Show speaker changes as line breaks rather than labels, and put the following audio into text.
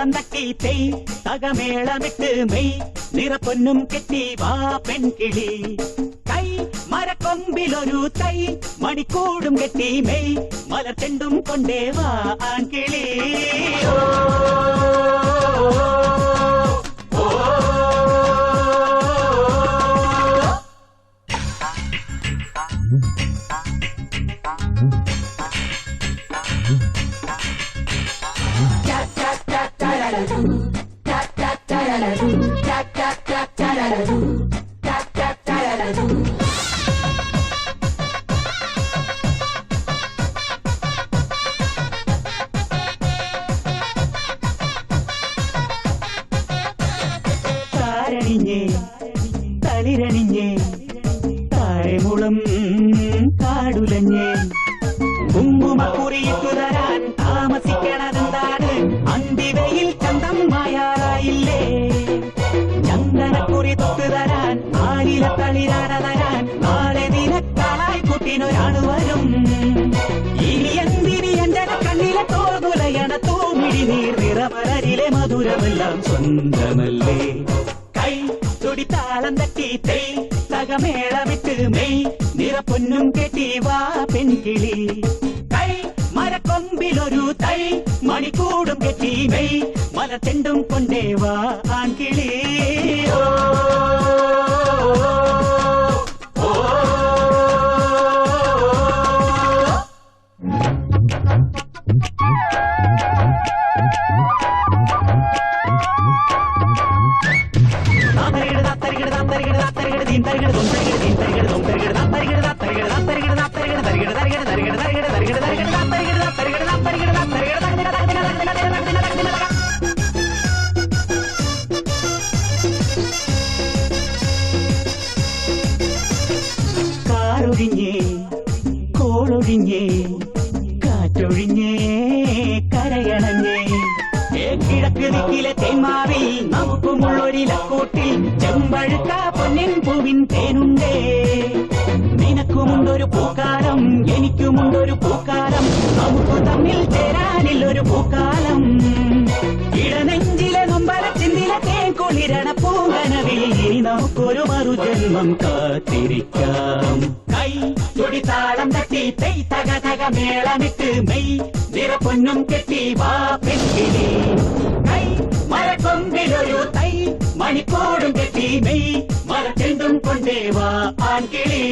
താളം തട്ടി തെയ് തകമേളമിട്ട് മെയ് നിറപ്പൊന്നും കെട്ടി വാ പെൺകിളി കൈ മരക്കൊമ്പിലൊരു തൈ മണിക്കൂടും കെട്ടി മെയ് മലർച്ചെണ്ടും കൊണ്ടേ വാ ആൺകിളി താരണിഞ്ഞേ തളിരണിഞ്ഞേ താഴെമുളം കാടുലഞ്ഞേ കുങ്കുമക്കുറിയിട്ടു തരാൻ താമസിക്കണതെന്താണ് അന്തിവയിൽ ചന്തം മായാറായില്ലേ ചന്ദനക്കുറി തൊട്ടു തരാൻ ആലില തളിരാന തരാൻ നാളെ നിനക്കാളായി കുട്ടിനൊരാണ് വരും ഇനി എന്തിനി എന്റെ കണ്ണിലെ തോതുലയണ തൂമിടി നീർ നിറമലരിലെ മധുരമെല്ലാം സ്വന്തമല്ലേ കൈ തുടിത്താളം തട്ടി തെയ് തകമേളമിട്ട് മെയ് നിറപ്പൊന്നും കെട്ടി വാ പെൺകിളി കൈ മരക്കൊമ്പിലൊരു തൈ മണിക്കൂടും കെട്ടി മെയ് മലർച്ചെണ്ടും കൊണ്ടേ വാ ആൺകിളി കാറൊഴിഞ്ഞേ കോളൊഴിഞ്ഞേ കാറ്റൊഴിഞ്ഞേ കരയണഞ്ഞേ കിഴക്ക് ദിക്കിലെ തേന്മാവിൽ നമുക്കുമുള്ളൊരിലക്കൂട്ടിൽ ചെമ്പഴുക്ക പൊന്നിൻ പൂവിൻ തേനുണ്ടേ നിനക്കുമുണ്ടൊരു പൂക്കാലം എനിക്കുമുണ്ടൊരു പൂക്കാലം നമുക്ക് തമ്മിൽ ചേരാനില്ലൊരു പൂക്കാലം ഇടനെഞ്ചിലെ നൊമ്പര ചിന്തിലെ തേൻ കുളിരണ പൂങ്കനവിൽ ഇനി നമുക്കൊരു മറുജന്മം കാത്തിരിക്കാം കൈ തുടിത്താളം തട്ടി തെയ് തക തക മേളമിട്ട് മെയ് നിറപ്പൊന്നും കെട്ടി വാ പെൺകിളി കൈ മരക്കൊമ്പിലൊരു തൈ മണിക്കൂടും കെട്ടി മെയ് മലർച്ചെണ്ടും കൊണ്ടേ വാ ആൺകിളി